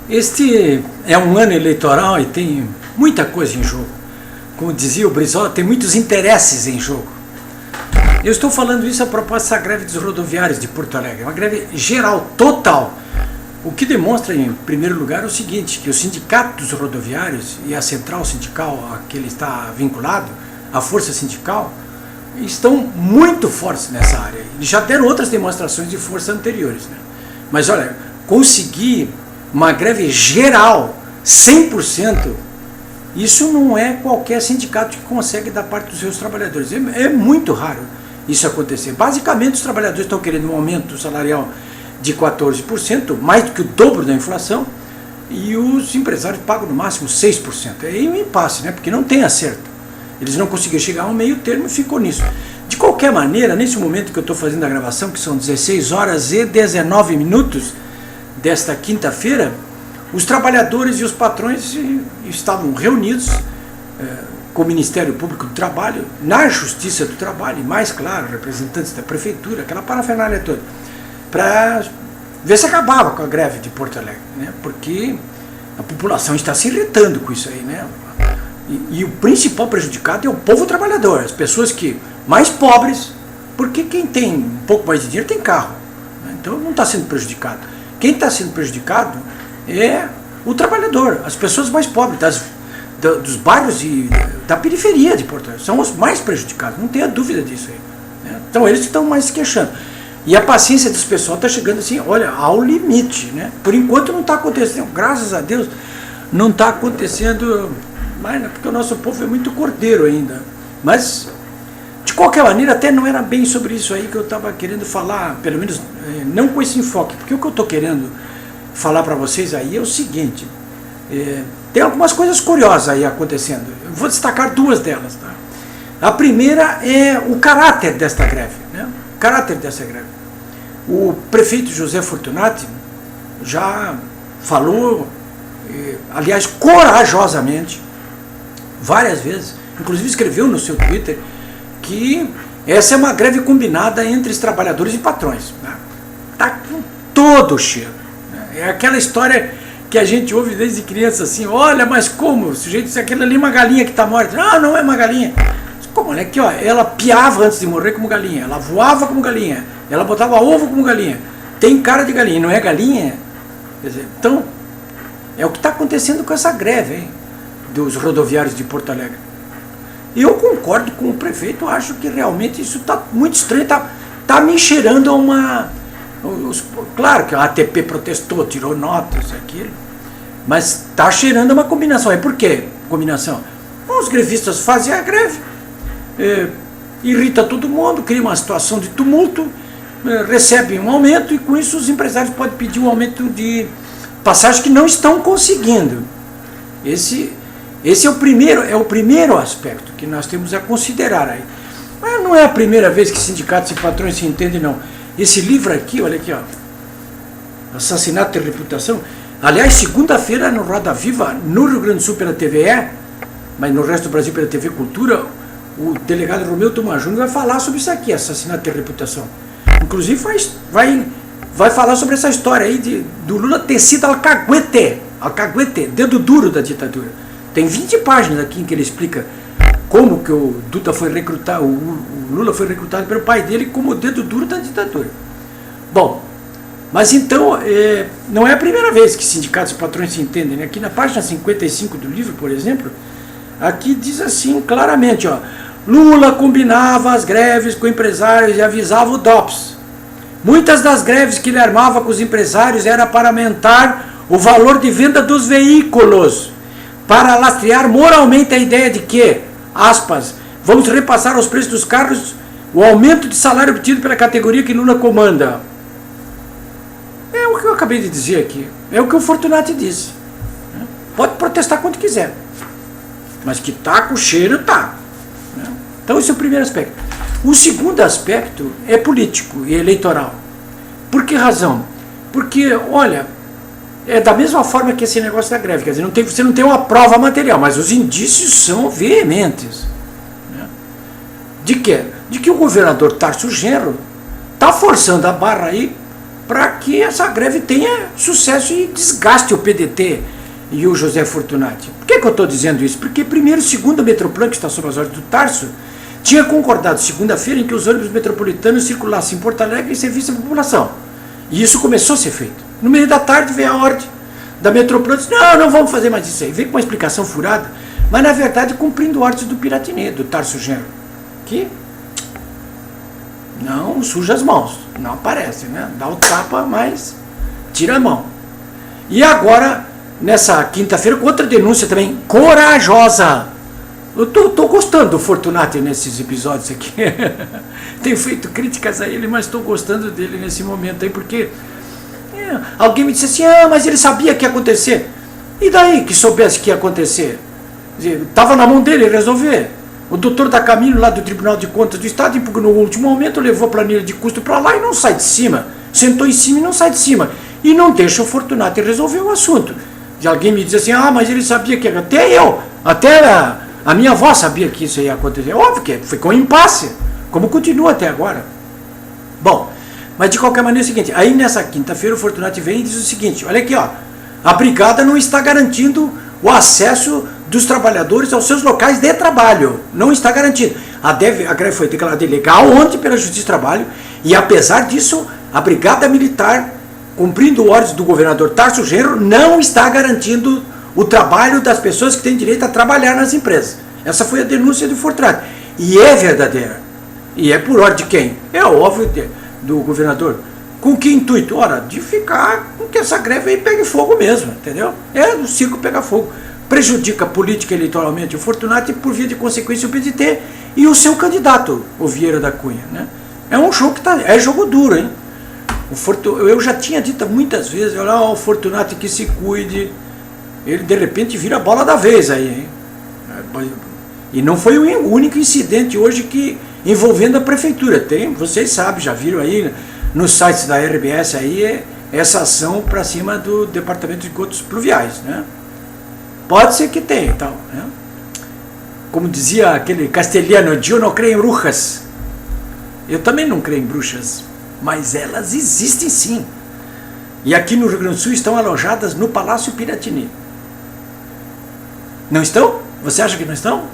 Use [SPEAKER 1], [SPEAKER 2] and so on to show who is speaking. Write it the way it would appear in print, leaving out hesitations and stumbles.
[SPEAKER 1] Este é um ano eleitoral e tem muita coisa em jogo. Como dizia o Brizola, tem muitos interesses em jogo. Eu estou falando isso a propósito da greve dos rodoviários de Porto Alegre. É uma greve geral, total. O que demonstra, em primeiro lugar, o seguinte, que o sindicato dos rodoviários e a central sindical a que ele está vinculado, a força sindical, estão muito fortes nessa área. Eles já deram outras demonstrações de força anteriores, né? Mas olha, conseguir uma greve geral, 100%, isso não é qualquer sindicato que consegue da parte dos seus trabalhadores. É muito raro isso acontecer. Basicamente, os trabalhadores estão querendo um aumento salarial de 14%, mais do que o dobro da inflação, e os empresários pagam no máximo 6%. É um impasse, né? Porque não tem acerto. Eles não conseguiram chegar a um meio termo e ficou nisso. De qualquer maneira, nesse momento que eu estou fazendo a gravação, que são 16 horas e 19 minutos desta quinta-feira, os trabalhadores e os patrões estavam reunidos com o Ministério Público do Trabalho, na Justiça do Trabalho, e mais claro, representantes da Prefeitura, aquela parafernália toda, para ver se acabava com a greve de Porto Alegre, né? Porque a população está se irritando com isso aí, né? E o principal prejudicado é o povo trabalhador, as pessoas que mais pobres, porque quem tem um pouco mais de dinheiro tem carro, né? Então não está sendo prejudicado. Quem está sendo prejudicado é o trabalhador, as pessoas mais pobres, dos bairros e da periferia de Porto Alegre, são os mais prejudicados, não tenha dúvida disso aí, né? Então eles estão mais se queixando. E a paciência desse pessoal está chegando assim, olha, ao limite, né? Por enquanto não está acontecendo, graças a Deus, não está acontecendo mais, né? Porque o nosso povo é muito cordeiro ainda. Mas, de qualquer maneira, até não era bem sobre isso aí que eu estava querendo falar, pelo menos não com esse enfoque, porque o que eu estou querendo falar para vocês aí é o seguinte, tem algumas coisas curiosas aí acontecendo. Eu vou destacar duas delas, tá? A primeira é o caráter desta greve, né? O caráter dessa greve. O prefeito José Fortunati já falou, aliás, corajosamente, várias vezes, inclusive escreveu no seu Twitter, que essa é uma greve combinada entre os trabalhadores e patrões, né? Tá com todo o cheiro, né? É aquela história que a gente ouve desde criança assim, olha, mas como? O sujeito disse, aquilo ali é uma galinha que está morta. Não, não é uma galinha. Como? Olha aqui, ó, ela piava antes de morrer como galinha, ela voava como galinha, ela botava ovo como galinha. Tem cara de galinha, não é galinha? Quer dizer, então, é o que está acontecendo com essa greve, hein, dos rodoviários de Porto Alegre. Eu concordo com o prefeito, acho que realmente isso está muito estranho, está me cheirando a uma... Claro que a ATP protestou, tirou notas, aquilo, mas está cheirando a uma combinação. E por que combinação? Os grevistas fazem a greve, irrita todo mundo, cria uma situação de tumulto, recebem um aumento e com isso os empresários podem pedir um aumento de passagem que não estão conseguindo. Esse é o primeiro aspecto que nós temos a considerar aí. Mas não é a primeira vez que sindicatos e patrões se entendem, não. Esse livro aqui, olha aqui, ó, Assassinato de Reputação, aliás, segunda-feira no Roda Viva, no Rio Grande do Sul pela TVE, mas no resto do Brasil pela TV Cultura, o delegado Romeu Tomás Júnior vai falar sobre isso aqui, Assassinato de Reputação. Inclusive vai falar sobre essa história aí do Lula ter sido alcahuete, dedo duro da ditadura. Tem 20 páginas aqui em que ele explica como que o Duda foi recrutado, o Lula foi recrutado pelo pai dele como o dedo duro da ditadura. Bom, mas então, não é a primeira vez que sindicatos e patrões se entendem, né? Aqui na página 55 do livro, por exemplo, aqui diz assim claramente, ó, Lula combinava as greves com empresários e avisava o DOPS. Muitas das greves que ele armava com os empresários era para aumentar o valor de venda dos veículos, para lastrear moralmente a ideia de que, aspas, vamos repassar aos preços dos carros o aumento de salário obtido pela categoria que Lula comanda. É o que eu acabei de dizer aqui, é o que o Fortunati disse. Pode protestar quanto quiser, mas que tá com cheiro, tá. Então esse é o primeiro aspecto. O segundo aspecto é político e eleitoral. Por que razão? Porque, olha, é da mesma forma que esse negócio da greve, quer dizer, você não tem uma prova material, mas os indícios são veementes. Né? De quê? De que o governador Tarso Genro está forçando a barra aí para que essa greve tenha sucesso e desgaste o PDT e o José Fortunati. Por que eu estou dizendo isso? Porque primeiro, segundo a Metroplan, que está sob as ordens do Tarso, tinha concordado segunda-feira em que os ônibus metropolitanos circulassem em Porto Alegre em serviço à população. E isso começou a ser feito. No meio da tarde veio a ordem da Metroplan, disse, não vamos fazer mais isso aí. Veio com uma explicação furada, mas na verdade cumprindo ordens do Piratini, do Tarso Genro, que não suja as mãos, não aparece, né? Dá o tapa, mas tira a mão. E agora, nessa quinta-feira, com outra denúncia também corajosa. Eu tô gostando do Fortunati nesses episódios aqui. Tenho feito críticas a ele, mas estou gostando dele nesse momento aí, porque alguém me disse assim, mas ele sabia que ia acontecer. E daí que soubesse que ia acontecer? Estava na mão dele resolver. O doutor da Camilo, lá do Tribunal de Contas do Estado, no último momento levou a planilha de custo para lá e não sai de cima. Sentou em cima e não sai de cima. E não deixa o Fortunati resolver o assunto. E alguém me diz assim, mas ele sabia que ia acontecer. Até a minha avó sabia que isso ia acontecer. Óbvio que ficou em impasse, como continua até agora. Bom, mas de qualquer maneira é o seguinte, aí nessa quinta-feira o Fortunati vem e diz o seguinte, olha aqui, a brigada não está garantindo o acesso dos trabalhadores aos seus locais de trabalho. Não está garantido. A greve foi declarada ilegal ontem pela Justiça do Trabalho e, apesar disso, a Brigada Militar, cumprindo ordens do governador Tarso Genro, não está garantindo o trabalho das pessoas que têm direito a trabalhar nas empresas. Essa foi a denúncia do Fortunati. E é verdadeira. E é por ordem de quem? É óbvio do governador. Com que intuito? Ora, de ficar com que essa greve aí pegue fogo mesmo, entendeu? É o circo pegar fogo. Prejudica política eleitoralmente o Fortunati e, por via de consequência, o PDT e o seu candidato, o Vieira da Cunha, né? É um jogo que é jogo duro, hein? Eu já tinha dito muitas vezes, olha, o Fortunati que se cuide, ele de repente vira a bola da vez aí, hein? E não foi o único incidente hoje envolvendo a prefeitura. Vocês sabem, já viram aí nos sites da RBS aí essa ação para cima do Departamento de Esgotos Pluviais, né? Pode ser que tenha e tal, né? Como dizia aquele castelhano, eu não creio em bruxas. Eu também não creio em bruxas, mas elas existem sim. E aqui no Rio Grande do Sul estão alojadas no Palácio Piratini. Não estão? Você acha que não estão?